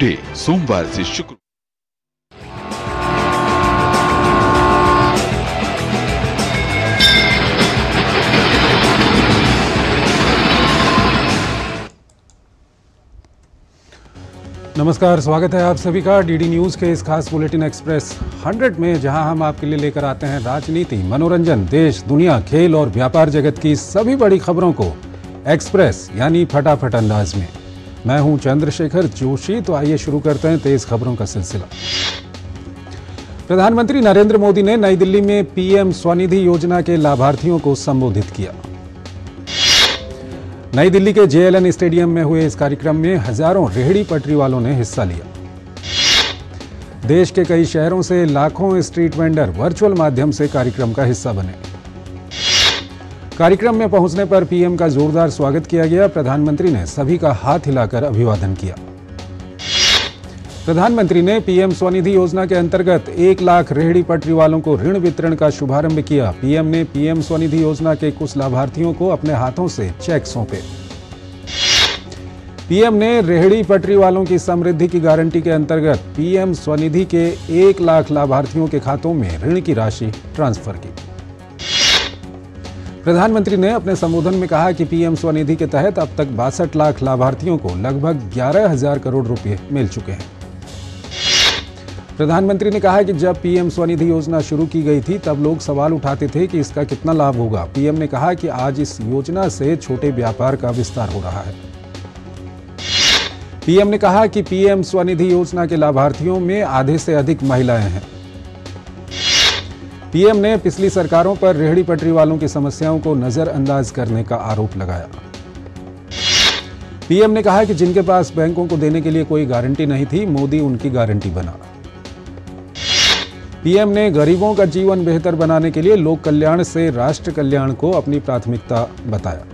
Day सोमवार से शुक्र। नमस्कार, स्वागत है आप सभी का डीडी न्यूज के इस खास बुलेटिन एक्सप्रेस 100 में, जहां हम आपके लिए लेकर आते हैं राजनीति, मनोरंजन, देश, दुनिया, खेल और व्यापार जगत की सभी बड़ी खबरों को एक्सप्रेस यानी फटाफट अंदाज में। मैं हूं चंद्रशेखर जोशी। तो आइए शुरू करते हैं तेज खबरों का सिलसिला। प्रधानमंत्री नरेंद्र मोदी ने नई दिल्ली में पीएम स्वनिधि योजना के लाभार्थियों को संबोधित किया। नई दिल्ली के जेएलएन स्टेडियम में हुए इस कार्यक्रम में हजारों रेहड़ी पटरी वालों ने हिस्सा लिया। देश के कई शहरों से लाखों स्ट्रीट वेंडर वर्चुअल माध्यम से कार्यक्रम का हिस्सा बने। कार्यक्रम में पहुंचने पर पीएम का जोरदार स्वागत किया गया। प्रधानमंत्री ने सभी का हाथ हिलाकर अभिवादन किया। प्रधानमंत्री ने पीएम स्वनिधि योजना के अंतर्गत 1 लाख रेहड़ी पटरी वालों को ऋण वितरण का शुभारंभ किया। पीएम ने पीएम स्वनिधि योजना के कुछ लाभार्थियों को अपने हाथों से चेक सौंपे। पीएम ने रेहड़ी पटरी वालों की समृद्धि की गारंटी के अंतर्गत पीएम स्वनिधि के 1 लाख लाभार्थियों के खातों में ऋण की राशि ट्रांसफर की। प्रधानमंत्री ने अपने संबोधन में कहा कि पीएम स्वनिधि के तहत अब तक 62 लाख लाभार्थियों को लगभग 11,000 करोड़ रुपए मिल चुके हैं। प्रधानमंत्री ने कहा कि जब पीएम स्वनिधि योजना शुरू की गई थी तब लोग सवाल उठाते थे कि इसका कितना लाभ होगा। पीएम ने कहा कि आज इस योजना से छोटे व्यापार का विस्तार हो रहा है। पीएम ने कहा कि पीएम स्वनिधि योजना के लाभार्थियों में आधे से अधिक महिलाएं हैं। पीएम ने पिछली सरकारों पर रेहड़ी पटरी वालों की समस्याओं को नजरअंदाज करने का आरोप लगाया। पीएम ने कहा कि जिनके पास बैंकों को देने के लिए कोई गारंटी नहीं थी, मोदी उनकी गारंटी बना। पीएम ने गरीबों का जीवन बेहतर बनाने के लिए लोक कल्याण से राष्ट्र कल्याण को अपनी प्राथमिकता बताया।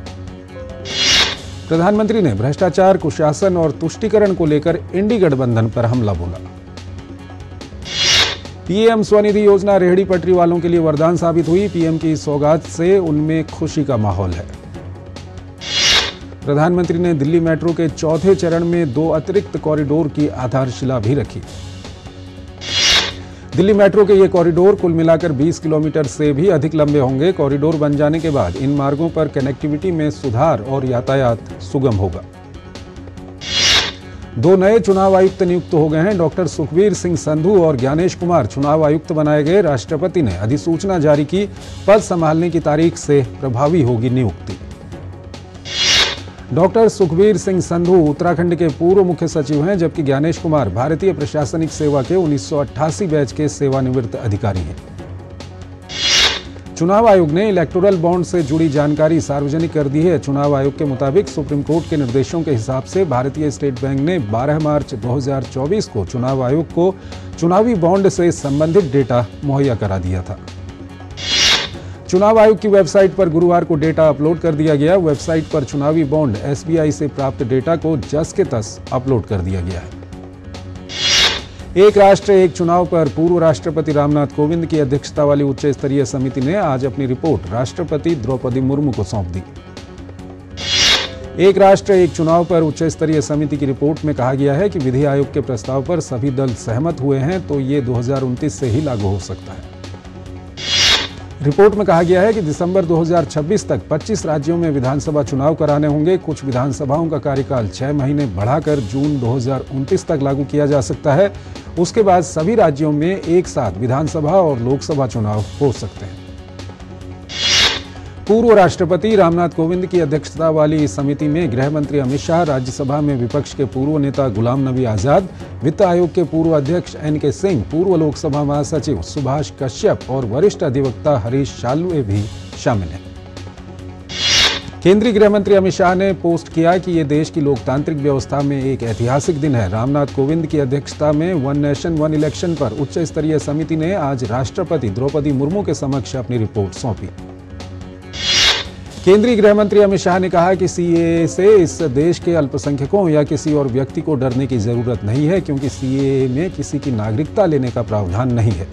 प्रधानमंत्री ने भ्रष्टाचार, कुशासन और तुष्टीकरण को लेकर इंडी गठबंधन पर हमला बोला। पीएम स्वनिधि योजना रेहड़ी पटरी वालों के लिए वरदान साबित हुई। पीएम की सौगात से उनमें खुशी का माहौल है। प्रधानमंत्री ने दिल्ली मेट्रो के चौथे चरण में 2 अतिरिक्त कॉरिडोर की आधारशिला भी रखी। दिल्ली मेट्रो के ये कॉरिडोर कुल मिलाकर 20 किलोमीटर से भी अधिक लंबे होंगे। कॉरिडोर बन जाने के बाद इन मार्गों पर कनेक्टिविटी में सुधार और यातायात सुगम होगा। 2 नए चुनाव आयुक्त नियुक्त हो गए हैं। डॉक्टर सुखबीर सिंह संधू और ज्ञानेश कुमार चुनाव आयुक्त बनाए गए। राष्ट्रपति ने अधिसूचना जारी की। पद संभालने की तारीख से प्रभावी होगी नियुक्ति। डॉक्टर सुखबीर सिंह संधू उत्तराखंड के पूर्व मुख्य सचिव हैं, जबकि ज्ञानेश कुमार भारतीय प्रशासनिक सेवा के 1988 बैच के सेवानिवृत्त अधिकारी हैं। चुनाव आयोग ने इलेक्टोरल बॉन्ड से जुड़ी जानकारी सार्वजनिक कर दी है। चुनाव आयोग के मुताबिक सुप्रीम कोर्ट के निर्देशों के हिसाब से भारतीय स्टेट बैंक ने 12 मार्च 2024 को चुनाव आयोग को चुनावी बॉन्ड से संबंधित डेटा मुहैया करा दिया था। चुनाव आयोग की वेबसाइट पर गुरुवार को डेटा अपलोड कर दिया गया। वेबसाइट पर चुनावी बॉन्ड एसबीआई से प्राप्त डेटा को जस के तस अपलोड कर दिया गया है। एक राष्ट्र एक चुनाव पर पूर्व राष्ट्रपति रामनाथ कोविंद की अध्यक्षता वाली उच्च स्तरीय समिति ने आज अपनी रिपोर्ट राष्ट्रपति द्रौपदी मुर्मू को सौंप दी। एक राष्ट्र एक चुनाव पर उच्च स्तरीय समिति की रिपोर्ट में कहा गया है कि विधि आयोग के प्रस्ताव पर सभी दल सहमत हुए हैं तो ये 2029 से ही लागू हो सकता है। रिपोर्ट में कहा गया है कि दिसंबर 2026 तक 25 राज्यों में विधानसभा चुनाव कराने होंगे। कुछ विधानसभाओं का कार्यकाल 6 महीने बढ़ाकर जून 2029 तक लागू किया जा सकता है। उसके बाद सभी राज्यों में एक साथ विधानसभा और लोकसभा चुनाव हो सकते हैं। पूर्व राष्ट्रपति रामनाथ कोविंद की अध्यक्षता वाली इस समिति में गृह मंत्री अमित शाह, राज्यसभा में विपक्ष के पूर्व नेता गुलाम नबी आजाद, वित्त आयोग के पूर्व अध्यक्ष एनके सिंह, पूर्व लोकसभा महासचिव सुभाष कश्यप और वरिष्ठ अधिवक्ता हरीश साल्वे भी शामिल हैं। केंद्रीय गृह मंत्री अमित शाह ने पोस्ट किया कि ये देश की लोकतांत्रिक व्यवस्था में एक ऐतिहासिक दिन है। रामनाथ कोविंद की अध्यक्षता में वन नेशन वन इलेक्शन पर उच्च स्तरीय समिति ने आज राष्ट्रपति द्रौपदी मुर्मू के समक्ष अपनी रिपोर्ट सौंपी। केंद्रीय गृह मंत्री अमित शाह ने कहा कि सीएए से इस देश के अल्पसंख्यकों या किसी और व्यक्ति को डरने की जरूरत नहीं है, क्योंकि सीएए में किसी की नागरिकता लेने का प्रावधान नहीं है।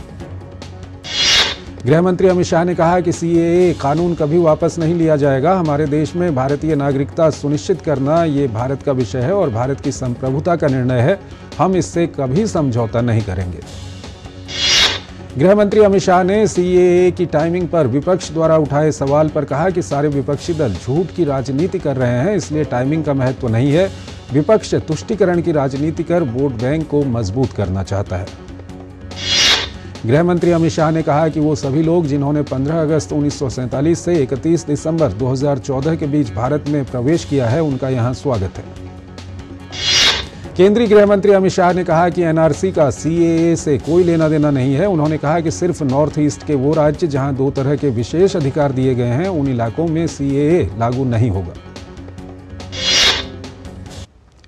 गृह मंत्री अमित शाह ने कहा कि सीएए कानून कभी वापस नहीं लिया जाएगा। हमारे देश में भारतीय नागरिकता सुनिश्चित करना ये भारत का विषय है और भारत की संप्रभुता का निर्णय है। हम इससे कभी समझौता नहीं करेंगे। गृह मंत्री अमित शाह ने सीएए की टाइमिंग पर विपक्ष द्वारा उठाए सवाल पर कहा कि सारे विपक्षी दल झूठ की राजनीति कर रहे हैं, इसलिए टाइमिंग का महत्व नहीं है। विपक्ष तुष्टीकरण की राजनीति कर वोट बैंक को मजबूत करना चाहता है। गृह मंत्री अमित शाह ने कहा कि वो सभी लोग जिन्होंने 15 अगस्त 1947 से 31 दिसंबर 2014 के बीच भारत में प्रवेश किया है, उनका यहाँ स्वागत है। केंद्रीय गृह मंत्री अमित शाह ने कहा कि एनआरसी का सीएए से कोई लेना देना नहीं है। उन्होंने कहा कि सिर्फ नॉर्थ ईस्ट के वो राज्य जहां 2 तरह के विशेष अधिकार दिए गए हैं, उन इलाकों में सीएए लागू नहीं होगा।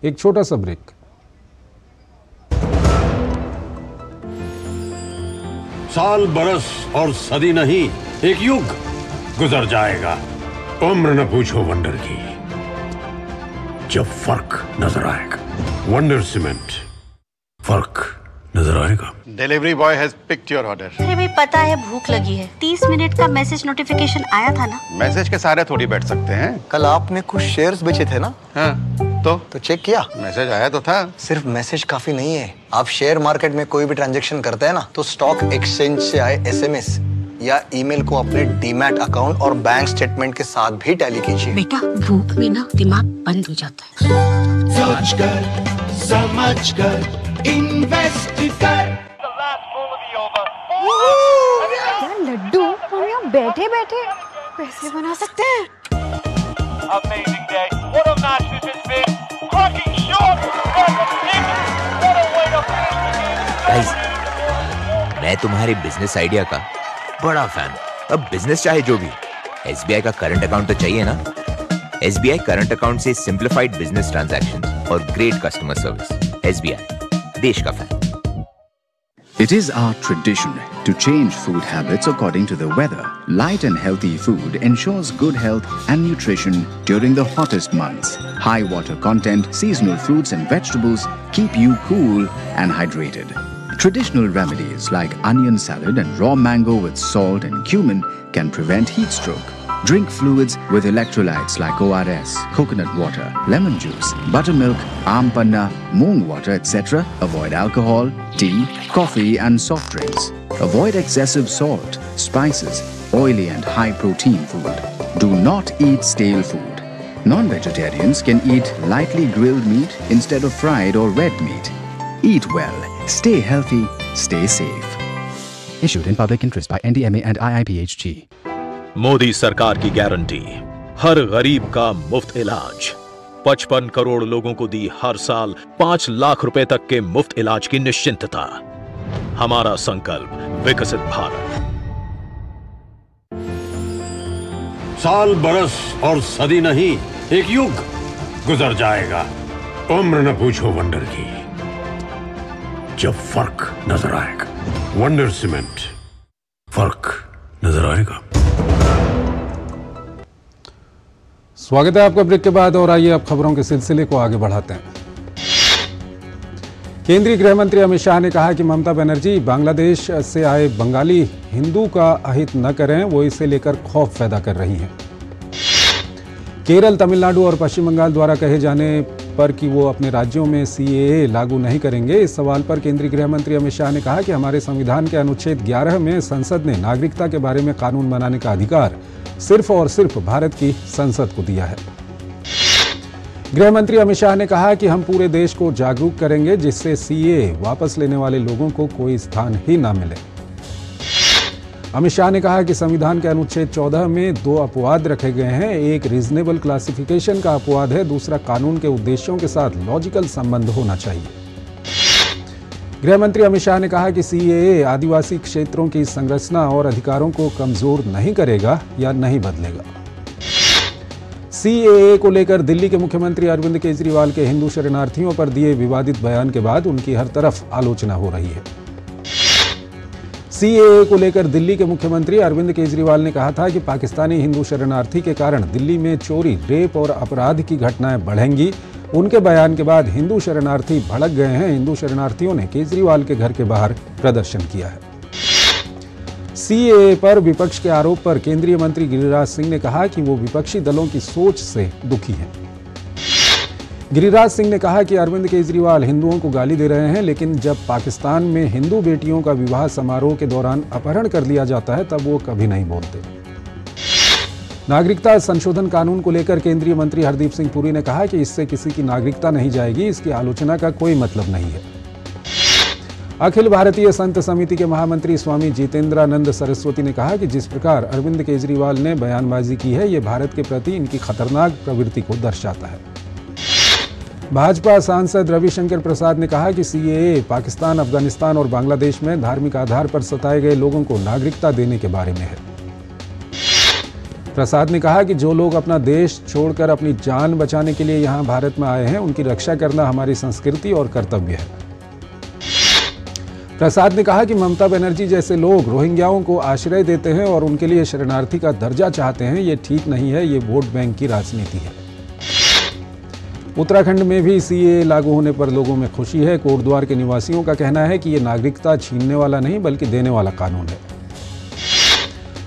एक छोटा सा ब्रेक। साल बरस और सदी नहीं, एक युग गुजर जाएगा। उम्र न पूछो वंडर की, जब फर्क नजर आएगा। वंडर सीमेंट, फर्क नजर आएगा। Delivery boy has picked your order. अरे भाई पता है भूख लगी है। 30 मिनट का मैसेज नोटिफिकेशन आया था ना। मैसेज के सारे थोड़ी बैठ सकते हैं। कल आपने कुछ शेयर्स बेचे थे ना? हाँ, तो चेक किया? मैसेज आया तो था। सिर्फ मैसेज काफी नहीं है। आप शेयर मार्केट में कोई भी ट्रांजैक्शन करते हैं ना, तो स्टॉक एक्सचेंज से आए एसएमएस या ईमेल को अपने डीमैट अकाउंट और बैंक स्टेटमेंट के साथ भी टैली कीजिए। बेटा भूख में ना दिमाग बंद हो जाता है। सोच कर समझ कर इन्वेस्ट कर। क्या लड्डू, हम यहाँ बैठे बैठे पैसे बना सकते हैं। Amazing day. What a match this has been. Cracking shot. What a way to finish the game. Guys, मैं तुम्हारे बिजनेस आइडिया का बड़ा फैन हूं। अब बिजनेस चाहे जो भी, एसबीआई का करंट अकाउंट तो चाहिए ना। एसबीआई करंट अकाउंट से सिंप्लीफाइड बिजनेस ट्रांजैक्शंस और ग्रेट कस्टमर सर्विस। एसबीआई, देश का fan. It is our tradition to change food habits according to the weather. Light and healthy food ensures good health and nutrition during the hottest months. High water content, seasonal fruits and vegetables keep you cool and hydrated. Traditional remedies like onion salad and raw mango with salt and cumin can prevent heat stroke. Drink fluids with electrolytes like ORS, coconut water, lemon juice, buttermilk, aam panna, moong water, etc. Avoid alcohol, tea, coffee and soft drinks. Avoid excessive salt, spices, oily and high-protein food. Do not eat stale food. Non-vegetarians can eat lightly grilled meat instead of fried or red meat. Eat well, stay healthy, stay safe. Issued in public interest by NDMA and IIPHG. Modi सरकार की guarantee, हर गरीब का मुफ्त इलाज। 55 करोड़ लोगों को दी हर साल 5 लाख रुपए तक के मुफ्त इलाज की निश्चिंतता। हमारा संकल्प, विकसित भारत। साल बरस और सदी नहीं, एक युग गुजर जाएगा। उम्र न पूछो वंडर की, जब फर्क नजर आएगा। वंडर सीमेंट, फर्क नजर आएगा। स्वागत है आपका ब्रेक के बाद और आइए अब खबरों के सिलसिले को आगे बढ़ाते हैं। केंद्रीय गृह मंत्री अमित शाह ने कहा कि ममता बनर्जी बांग्लादेश से आए बंगाली हिंदू का अहित न करें, वो इसे लेकर खौफ पैदा कर रही हैं। केरल, तमिलनाडु और पश्चिम बंगाल द्वारा कहे जाने पर कि वो अपने राज्यों में सीएए लागू नहीं करेंगे, इस सवाल पर केंद्रीय गृह मंत्री अमित शाह ने कहा कि हमारे संविधान के अनुच्छेद 11 में संसद ने नागरिकता के बारे में कानून बनाने का अधिकार सिर्फ और सिर्फ भारत की संसद को दिया है। गृह मंत्री अमित शाह ने कहा कि हम पूरे देश को जागरूक करेंगे जिससे सीएए वापस लेने वाले लोगों को कोई स्थान ही ना मिले। अमित शाह ने कहा कि संविधान के अनुच्छेद 14 में 2 अपवाद रखे गए हैं। एक रीजनेबल क्लासिफिकेशन का अपवाद है, दूसरा कानून के उद्देश्यों के साथ लॉजिकल संबंध होना चाहिए। गृह मंत्री अमित शाह ने कहा कि सीएए आदिवासी क्षेत्रों की संरचना और अधिकारों को कमजोर नहीं करेगा या नहीं बदलेगा। सीएए को लेकर दिल्ली के मुख्यमंत्री अरविंद केजरीवाल के हिंदू शरणार्थियों पर दिए विवादित बयान के बाद उनकी हर तरफ आलोचना हो रही है। सीएए को लेकर दिल्ली के मुख्यमंत्री अरविंद केजरीवाल ने कहा था कि पाकिस्तानी हिंदू शरणार्थी के कारण दिल्ली में चोरी, रेप और अपराध की घटनाएं बढ़ेंगी। उनके बयान के बाद हिंदू शरणार्थी भड़क गए हैं। हिंदू शरणार्थियों ने केजरीवाल के घर के बाहर प्रदर्शन किया है। सीएए पर विपक्ष के आरोप पर केंद्रीय मंत्री गिरिराज सिंह ने कहा कि वो विपक्षी दलों की सोच से दुखी हैं। गिरिराज सिंह ने कहा कि अरविंद केजरीवाल हिंदुओं को गाली दे रहे हैं, लेकिन जब पाकिस्तान में हिंदू बेटियों का विवाह समारोह के दौरान अपहरण कर लिया जाता है तब वो कभी नहीं बोलते। नागरिकता संशोधन कानून को लेकर केंद्रीय मंत्री हरदीप सिंह पुरी ने कहा कि इससे किसी की नागरिकता नहीं जाएगी, इसकी आलोचना का कोई मतलब नहीं है। अखिल भारतीय संत समिति के महामंत्री स्वामी जितेंद्रानंद सरस्वती ने कहा कि जिस प्रकार अरविंद केजरीवाल ने बयानबाजी की है, ये भारत के प्रति इनकी खतरनाक प्रवृत्ति को दर्शाता है। भाजपा सांसद रविशंकर प्रसाद ने कहा कि सीएए पाकिस्तान, अफगानिस्तान और बांग्लादेश में धार्मिक आधार पर सताए गए लोगों को नागरिकता देने के बारे में है। प्रसाद ने कहा कि जो लोग अपना देश छोड़कर अपनी जान बचाने के लिए यहाँ भारत में आए हैं, उनकी रक्षा करना हमारी संस्कृति और कर्तव्य है। प्रसाद ने कहा कि ममता बनर्जी जैसे लोग रोहिंग्याओं को आश्रय देते हैं और उनके लिए शरणार्थी का दर्जा चाहते हैं, ये ठीक नहीं है, ये वोट बैंक की राजनीति है। उत्तराखंड में भी सीएए लागू होने पर लोगों में खुशी है। कोटद्वार के निवासियों का कहना है कि ये नागरिकता छीनने वाला नहीं बल्कि देने वाला कानून है।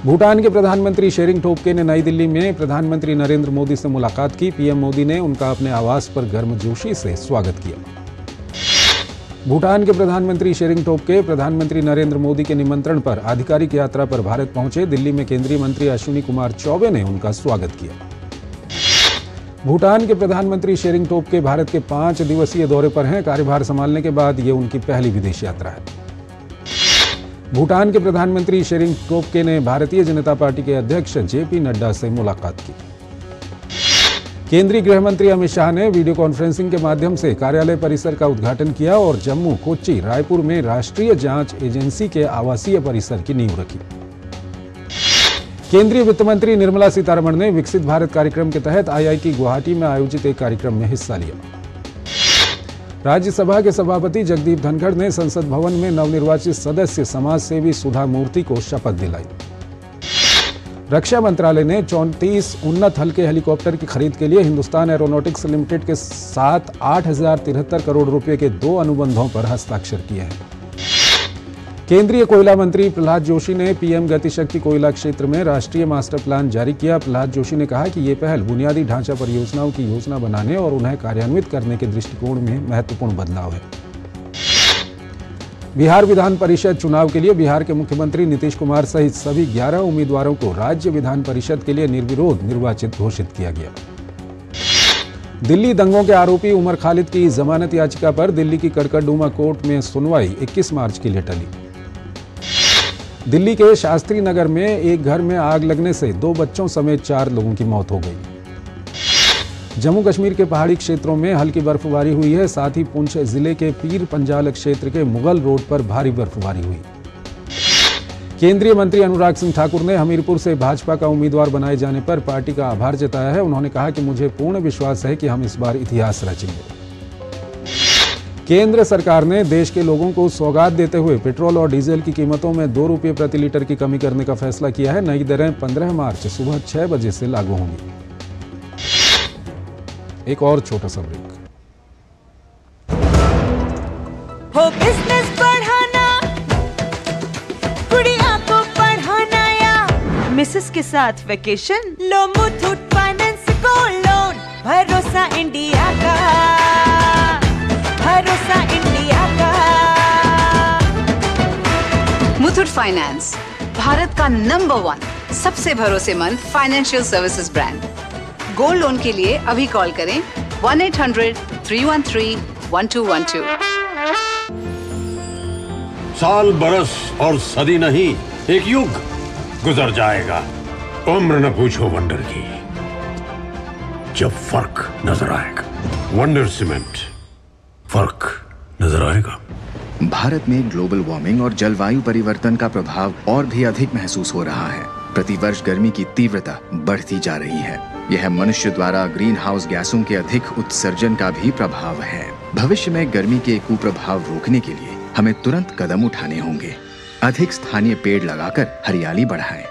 भूटान के प्रधानमंत्री शेरिंग टोब्गे ने नई दिल्ली में प्रधानमंत्री नरेंद्र मोदी से मुलाकात की। पीएम मोदी ने उनका अपने आवास पर गर्मजोशी से स्वागत किया। भूटान के प्रधानमंत्री शेरिंग टोब्गे प्रधानमंत्री नरेंद्र मोदी के निमंत्रण पर आधिकारिक यात्रा पर भारत पहुंचे। दिल्ली में केंद्रीय मंत्री अश्विनी कुमार चौबे ने उनका स्वागत किया। भूटान के प्रधानमंत्री शेरिंग टोब्गे भारत के 5 दिवसीय दौरे पर हैं। कार्यभार संभालने के बाद ये उनकी पहली विदेश यात्रा है। भूटान के प्रधानमंत्री शेरिंग टोब्गे ने भारतीय जनता पार्टी के अध्यक्ष जेपी नड्डा से मुलाकात की। केंद्रीय गृह मंत्री अमित शाह ने वीडियो कॉन्फ्रेंसिंग के माध्यम से कार्यालय परिसर का उद्घाटन किया और जम्मू, कोच्चि, रायपुर में राष्ट्रीय जांच एजेंसी के आवासीय परिसर की नींव रखी। केंद्रीय वित्त मंत्री निर्मला सीतारमण ने विकसित भारत कार्यक्रम के तहत आईआईटी गुवाहाटी में आयोजित एक कार्यक्रम में हिस्सा लिया। राज्यसभा के सभापति जगदीप धनखड़ ने संसद भवन में नवनिर्वाचित सदस्य समाज सेवी सुधा मूर्ति को शपथ दिलाई। रक्षा मंत्रालय ने 34 उन्नत हल्के हेलीकॉप्टर की खरीद के लिए हिंदुस्तान एरोनॉटिक्स लिमिटेड के साथ 8,073 करोड़ रुपए के 2 अनुबंधों पर हस्ताक्षर किए हैं। केंद्रीय कोयला मंत्री प्रहलाद जोशी ने पीएम गति शक्ति कोयला क्षेत्र में राष्ट्रीय मास्टर प्लान जारी किया। प्रहलाद जोशी ने कहा कि ये पहल बुनियादी ढांचा परियोजनाओं की योजना बनाने और उन्हें कार्यान्वित करने के दृष्टिकोण में महत्वपूर्ण बदलाव है। बिहार विधान परिषद चुनाव के लिए बिहार के मुख्यमंत्री नीतीश कुमार सहित सभी 11 उम्मीदवारों को राज्य विधान परिषद के लिए निर्विरोध निर्वाचित घोषित किया गया। दिल्ली दंगों के आरोपी उमर खालिद की जमानत याचिका पर दिल्ली की कड़कड़डूमा कोर्ट में सुनवाई 21 मार्च के लिए टली। दिल्ली के शास्त्री नगर में एक घर में आग लगने से 2 बच्चों समेत 4 लोगों की मौत हो गई। जम्मू कश्मीर के पहाड़ी क्षेत्रों में हल्की बर्फबारी हुई है। साथ ही पुंछ जिले के पीर पंजाल क्षेत्र के मुगल रोड पर भारी बर्फबारी हुई। केंद्रीय मंत्री अनुराग सिंह ठाकुर ने हमीरपुर से भाजपा का उम्मीदवार बनाए जाने पर पार्टी का आभार जताया है। उन्होंने कहा कि मुझे पूर्ण विश्वास है कि हम इस बार इतिहास रचेंगे। केंद्र सरकार ने देश के लोगों को सौगात देते हुए पेट्रोल और डीजल की कीमतों में 2 रुपये प्रति लीटर की कमी करने का फैसला किया है। नई दरें 15 मार्च सुबह 6 बजे से लागू होंगी। एक और छोटा सा ब्रेक। हो बिजनेस बढ़ाना, गुड़िया को पढ़ाना या मिसेस के साथ वेकेशन, लो मुथूट फाइनेंस गोल्ड लोन। भरोसा इंडिया का, भरोसा इंडिया का। मुथूट फाइनेंस भारत का नंबर 1 सबसे भरोसेमंद financial services brand. Gold loan के लिए अभी कॉल करें 1-800-313-1212। साल, बरस और सदी नहीं, एक युग गुजर जाएगा। उम्र न पूछो वंडर की, जब फर्क नजर आएगा। वंडर सीमेंट, फर्क नजर आएगा। भारत में ग्लोबल वार्मिंग और जलवायु परिवर्तन का प्रभाव और भी अधिक महसूस हो रहा है। प्रतिवर्ष गर्मी की तीव्रता बढ़ती जा रही है। यह मनुष्य द्वारा ग्रीन हाउस गैसों के अधिक उत्सर्जन का भी प्रभाव है। भविष्य में गर्मी के कुप्रभाव रोकने के लिए हमें तुरंत कदम उठाने होंगे। अधिक स्थानीय पेड़ लगाकर हरियाली बढ़ाएं।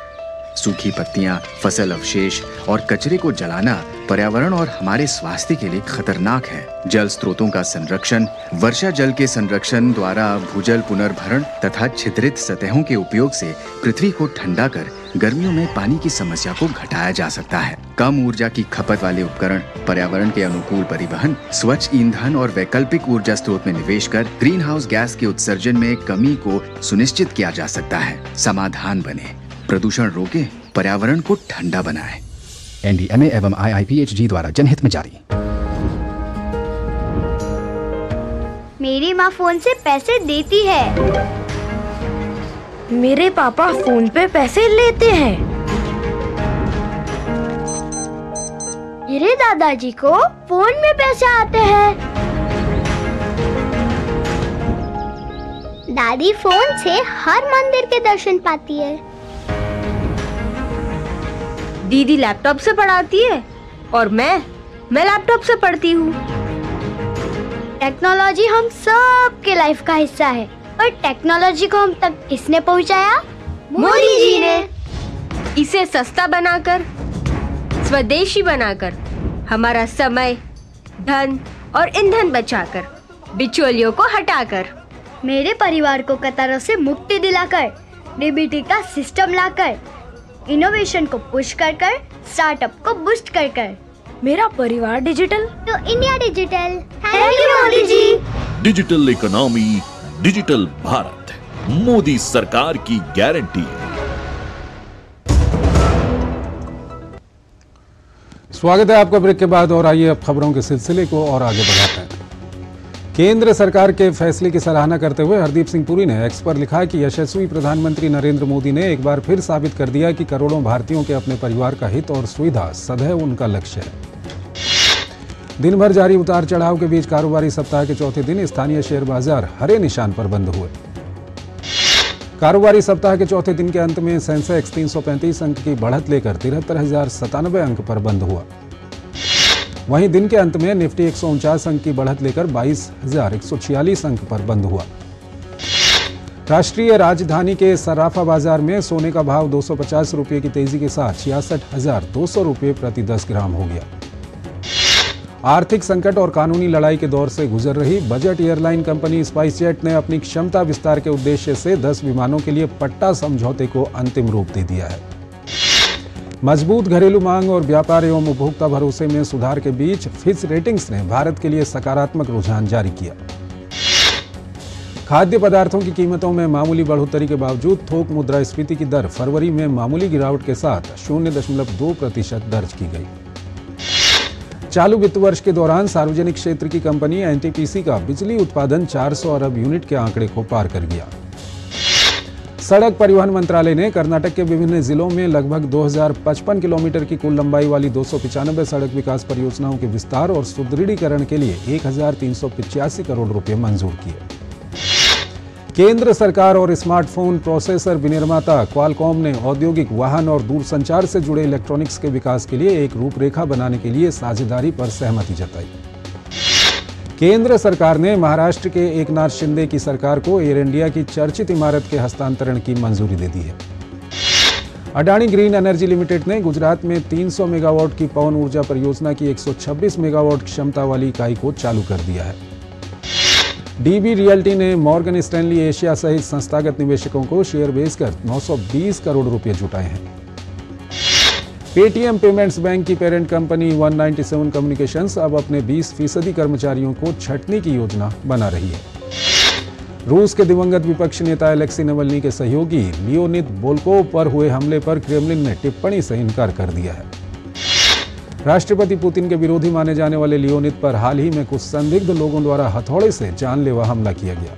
सूखी पत्तियां, फसल अवशेष और कचरे को जलाना पर्यावरण और हमारे स्वास्थ्य के लिए खतरनाक है। जल स्रोतों का संरक्षण, वर्षा जल के संरक्षण द्वारा भूजल पुनर्भरण तथा छिद्रित सतहों के उपयोग से पृथ्वी को ठंडा कर गर्मियों में पानी की समस्या को घटाया जा सकता है। कम ऊर्जा की खपत वाले उपकरण, पर्यावरण के अनुकूल परिवहन, स्वच्छ ईंधन और वैकल्पिक ऊर्जा स्रोत में निवेश कर ग्रीन हाउस गैस के उत्सर्जन में कमी को सुनिश्चित किया जा सकता है। समाधान बने, प्रदूषण रोके, पर्यावरण को ठंडा बनाए। NDMA एवं IIPHG द्वारा जनहित में जारी। मेरी माँ फोन से पैसे देती है। मेरे पापा फोन पे पैसे लेते हैं। मेरे दादाजी को फोन में पैसे आते हैं। दादी फोन से हर मंदिर के दर्शन पाती है। दीदी लैपटॉप से पढ़ाती है और मैं लैपटॉप से पढ़ती हूँ। टेक्नोलॉजी हम सब के लाइफ का हिस्सा है, और टेक्नोलॉजी को हम तक किसने पहुँचाया? मोदी जी ने। इसे सस्ता बनाकर, स्वदेशी बनाकर, हमारा समय, धन और ईंधन बचाकर, बिचौलियों को हटाकर, मेरे परिवार को कतारों से मुक्ति दिलाकर, डीबीटी का सिस्टम लाकर, इनोवेशन को पुश कर स्टार्टअप को बूस्ट कर मेरा परिवार डिजिटल तो India digital. Thank you Modi ji. Digital economy, digital Bharat, Modi सरकार की गारंटी है। स्वागत है आपका ब्रेक के बाद, और आइए अब खबरों के सिलसिले को और आगे बढ़ाते हैं। केंद्र सरकार के फैसले की सराहना करते हुए हरदीप सिंह पुरी ने एक्स पर लिखा कि यशस्वी प्रधानमंत्री नरेंद्र मोदी ने एक बार फिर साबित कर दिया कि करोड़ों भारतीयों के अपने परिवार का हित और सुविधा सदैव उनका लक्ष्य है। दिन भर जारी उतार चढ़ाव के बीच कारोबारी सप्ताह के चौथे दिन स्थानीय शेयर बाजार हरे निशान पर बंद हुए। कारोबारी सप्ताह के चौथे दिन के अंत में सेंसेक्स 335 अंक की बढ़त लेकर 73,097 अंक पर बंद हुआ। वहीं दिन के अंत में निफ्टी 149 अंक की बढ़त लेकर 22,146 अंक पर बंद हुआ। राष्ट्रीय राजधानी के सराफा बाजार में सोने का भाव 250 रुपये की तेजी के साथ 66,200 रुपये प्रति 10 ग्राम हो गया। आर्थिक संकट और कानूनी लड़ाई के दौर से गुजर रही बजट एयरलाइन कंपनी स्पाइसजेट ने अपनी क्षमता विस्तार के उद्देश्य से 10 विमानों के लिए पट्टा समझौते को अंतिम रूप दे दिया है। मजबूत घरेलू मांग और व्यापार एवं उपभोक्ता भरोसे में सुधार के बीच फिच रेटिंग्स ने भारत के लिए सकारात्मक रुझान जारी किया। खाद्य पदार्थों की कीमतों में मामूली बढ़ोतरी के बावजूद थोक मुद्रास्फीति की दर फरवरी में मामूली गिरावट के साथ 0.2% दर्ज की गई। चालू वित्त वर्ष के दौरान सार्वजनिक क्षेत्र की कंपनी एनटीपीसी का बिजली उत्पादन 400 अरब यूनिट के आंकड़े को पार कर गया। सड़क परिवहन मंत्रालय ने कर्नाटक के विभिन्न जिलों में लगभग 2055 किलोमीटर की कुल लंबाई वाली 295 सड़क विकास परियोजनाओं के विस्तार और सुदृढ़ीकरण के लिए 1,385 करोड़ रुपए मंजूर किए। केंद्र सरकार और स्मार्टफोन प्रोसेसर विनिर्माता क्वालकॉम ने औद्योगिक वाहन और दूरसंचार से जुड़े इलेक्ट्रॉनिक्स के विकास के लिए एक रूपरेखा बनाने के लिए साझेदारी पर सहमति जताई। केंद्र सरकार ने महाराष्ट्र के एकनाथ शिंदे की सरकार को एयर इंडिया की चर्चित इमारत के हस्तांतरण की मंजूरी दे दी है। अडानी ग्रीन एनर्जी लिमिटेड ने गुजरात में 300 मेगावाट की पवन ऊर्जा परियोजना की 126 मेगावाट क्षमता वाली इकाई को चालू कर दिया है। डीबी रियल्टी ने मॉर्गन स्टैनली एशिया सहित संस्थागत निवेशकों को शेयर बेचकर 920 करोड़ रुपए जुटाए हैं। पेटीएम पेमेंट्स बैंक की पेरेंट कंपनी 197 कम्युनिकेशंस अब अपने 20% कर्मचारियों को छंटने की योजना बना रही है। रूस के दिवंगत विपक्षी नेता अलेक्सी नवल्नी के सहयोगी लियोनिद बोल्कोव पर हुए हमले पर क्रेमलिन ने टिप्पणी से इनकार कर दिया है। राष्ट्रपति पुतिन के विरोधी माने जाने वाले लियोनिद पर हाल ही में कुछ संदिग्ध लोगों द्वारा हथौड़े से जानलेवा हमला किया गया।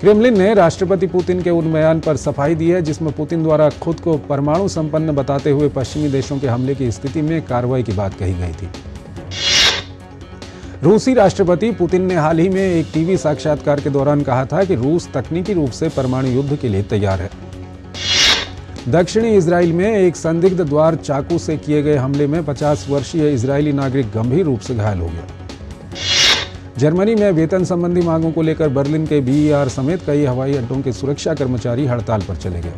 क्रेमलिन ने राष्ट्रपति पुतिन के उन बयान पर सफाई दी है जिसमें पुतिन द्वारा खुद को परमाणु संपन्न बताते हुए पश्चिमी देशों के हमले की स्थिति में कार्रवाई की बात कही गई थी। रूसी राष्ट्रपति पुतिन ने हाल ही में एक टीवी साक्षात्कार के दौरान कहा था कि रूस तकनीकी रूप से परमाणु युद्ध के लिए तैयार है। दक्षिणी इजराइल में एक संदिग्ध द्वार चाकू से किए गए हमले में 50 वर्षीय इजरायली नागरिक गंभीर रूप से घायल हो गया। जर्मनी में वेतन संबंधी मांगों को लेकर बर्लिन के बीईआर समेत कई हवाई अड्डों के सुरक्षा कर्मचारी हड़ताल पर चले गए।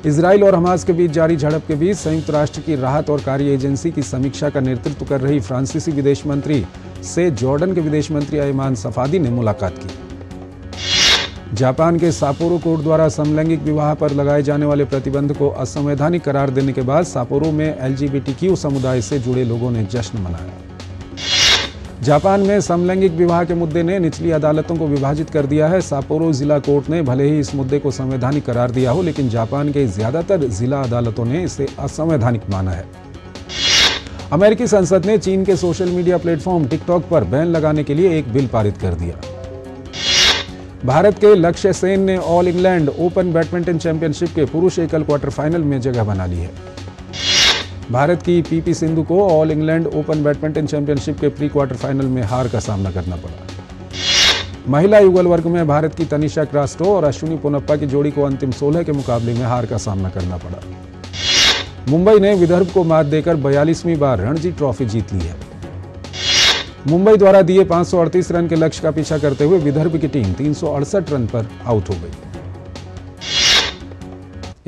इजराइल और हमास के बीच जारी झड़प के बीच संयुक्त राष्ट्र की राहत और कार्य एजेंसी की समीक्षा का नेतृत्व कर रही फ्रांसीसी विदेश मंत्री से जॉर्डन के विदेश मंत्री अयमान सफादी ने मुलाकात की। जापान के सापोरो कोर्ट द्वारा समलैंगिक विवाह पर लगाए जाने वाले प्रतिबंध को असंवैधानिक करार देने के बाद सापोरो में LGBTQ समुदाय से जुड़े लोगों ने जश्न मनाया। जापान में समलैंगिक विवाह के मुद्दे ने निचली अदालतों को विभाजित कर दिया है। सापोरो जिला कोर्ट ने भले ही इस मुद्दे को संवैधानिक करार दिया हो, लेकिन जापान के ज्यादातर जिला अदालतों ने इसे असंवैधानिक माना है। अमेरिकी संसद ने चीन के सोशल मीडिया प्लेटफॉर्म टिकटॉक पर बैन लगाने के लिए एक बिल पारित कर दिया। भारत के लक्ष्य सेन ने all England open badminton championship के पुरुष एकल क्वार्टर फाइनल में जगह बना ली है। भारत की PP सिंधु को all England open badminton championship के प्री क्वार्टर फाइनल में हार का सामना करना पड़ा। महिला युगल वर्ग में भारत की तनिषा क्रास्टो और अश्विनी पोनप्पा की जोड़ी को अंतिम 16 के मुकाबले में हार का सामना करना पड़ा। मुंबई ने विदर्भ को मात देकर 42वीं बार रणजी ट्रॉफी जीत ली है। मुंबई द्वारा दिए 538 रन के लक्ष्य का पीछा करते हुए विदर्भ की टीम 368 रन पर आउट हो गई।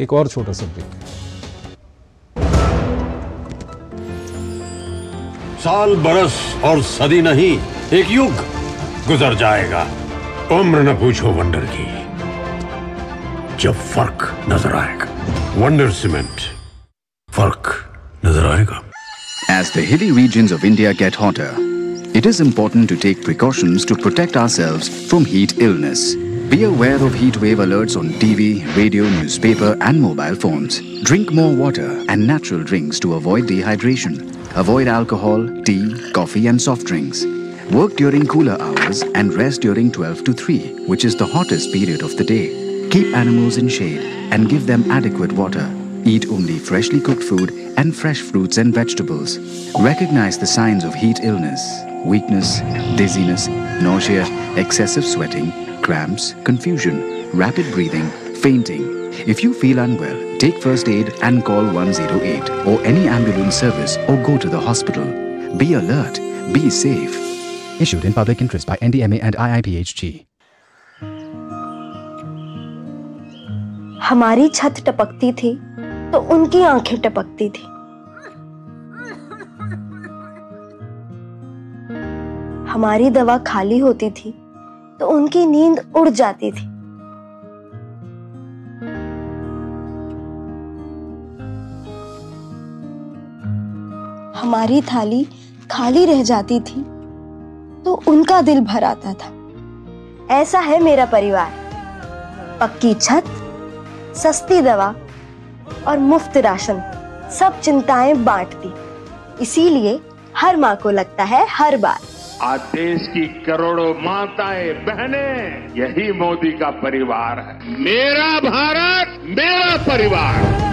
एक और छोटा सा ब्रेक। साल बरस और सदी नहीं, एक युग गुजर जाएगा। उम्र न पूछो वंडर की, जब फर्क नजर आएगा। वंडर सीमेंट, फर्क नजर आएगा। As the hilly regions of India get hotter, it is important to take precautions to protect ourselves from heat illness. Be aware of heat wave alerts on TV, radio, newspaper and mobile phones. Drink more water and natural drinks to avoid dehydration. Avoid alcohol, tea, coffee and soft drinks. Work during cooler hours and rest during 12 to 3, which is the hottest period of the day. Keep animals in shade and give them adequate water. Eat only freshly cooked food and fresh fruits and vegetables. Recognize the signs of heat illness: weakness, dizziness, nausea, excessive sweating, cramps, confusion, rapid breathing, fainting. If you feel unwell, take first aid and call 108 or any ambulance service or go to the hospital. Be alert, be safe. Issued in public interest by NDMA and IIPHG. हमारी छत टपकती थी तो उनकी आंखें टपकती थी। हमारी दवा खाली होती थी तो उनकी नींद उड़ जाती थी। हमारी थाली खाली रह जाती थी तो उनका दिल भर आता था। ऐसा है मेरा परिवार, पक्की छत, सस्ती दवा और मुफ्त राशन, सब चिंताएं बांटती। इसीलिए हर माँ को लगता है हर बार। आज देश की करोड़ों माताएं बहनें, यही मोदी का परिवार है। मेरा भारत, मेरा परिवार।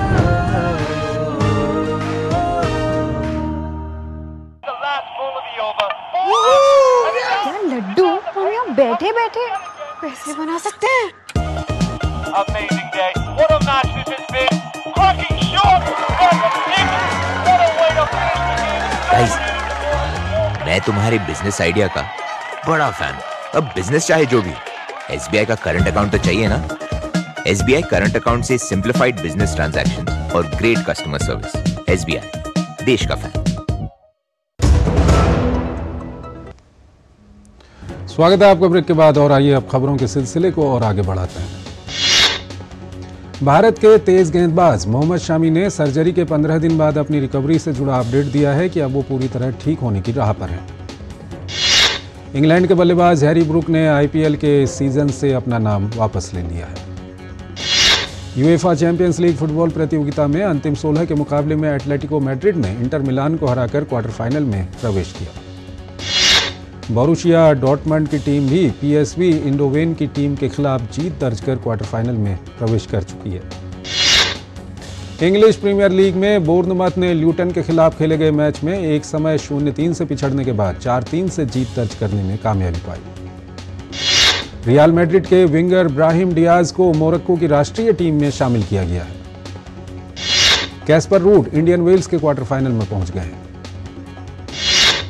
क्या लड्डू, हम यहाँ बैठे बैठे पैसे बना सकते हैं। Amazing day. What a match this has been. Cracking shot. What a way to finish the game. Guys, मैं तुम्हारे बिजनेस आइडिया का बड़ा फैन हूं। अब बिजनेस चाहे जो भी, SBI का करंट अकाउंट तो चाहिए ना। SBI करंट अकाउंट से सिंप्लीफाइड बिजनेस ट्रांजैक्शन और ग्रेट कस्टमर सर्विस। SBI, देश का फैन। स्वागत है आपका ब्रेक के बाद, और आइए अब खबरों के सिलसिले को और आगे बढ़ाते हैं। भारत के तेज गेंदबाज मोहम्मद शामी ने सर्जरी के 15 दिन बाद अपनी रिकवरी से जुड़ा अपडेट दिया है कि अब वो पूरी तरह ठीक होने की राह पर हैं। इंग्लैंड के बल्लेबाज हैरी ब्रूक ने IPL के सीजन से अपना नाम वापस ले लिया है। यूएफा चैंपियंस लीग फुटबॉल प्रतियोगिता में अंतिम 16 के मुकाबले में एटलेटिको मैड्रिड ने इंटर मिलान को हराकर क्वार्टर फाइनल में प्रवेश किया। बोरुसिया डॉर्टमंड की टीम भी PSV इंडोवेन की टीम के खिलाफ जीत दर्ज कर क्वार्टर फाइनल में प्रवेश कर चुकी है। इंग्लिश प्रीमियर लीग में बोर्नमथ ने ल्यूटन के खिलाफ खेले गए मैच में एक समय 0-3 से पिछड़ने के बाद 4-3 से जीत दर्ज करने में कामयाबी पाई। रियल मैड्रिड के विंगर ब्राहिम डियाज को मोरक्को की राष्ट्रीय टीम में शामिल किया गया है। कैस्पर रूड इंडियन वेल्स के क्वार्टर फाइनल में पहुंच गए हैं।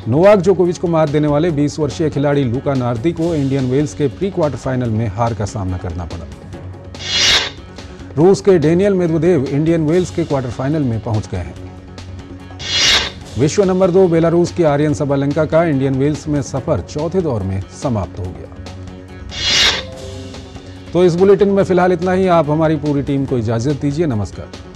नोवाक जोकोविच को मात देने वाले 20 वर्षीय खिलाड़ी लूका नार्दी को इंडियन वेल्स के प्री क्वार्टर फाइनल में हार का सामना करना पड़ा। रूस के डेनियल मेदवेदेव इंडियन वेल्स के क्वार्टर फाइनल में पहुंच गए हैं। विश्व नंबर 2 बेलारूस की आर्यन सबालेंका का इंडियन वेल्स में सफर चौथे दौर में समाप्त हो गया। तो इस बुलेटिन में फिलहाल इतना ही। आप हमारी पूरी टीम को इजाजत दीजिए। नमस्कार।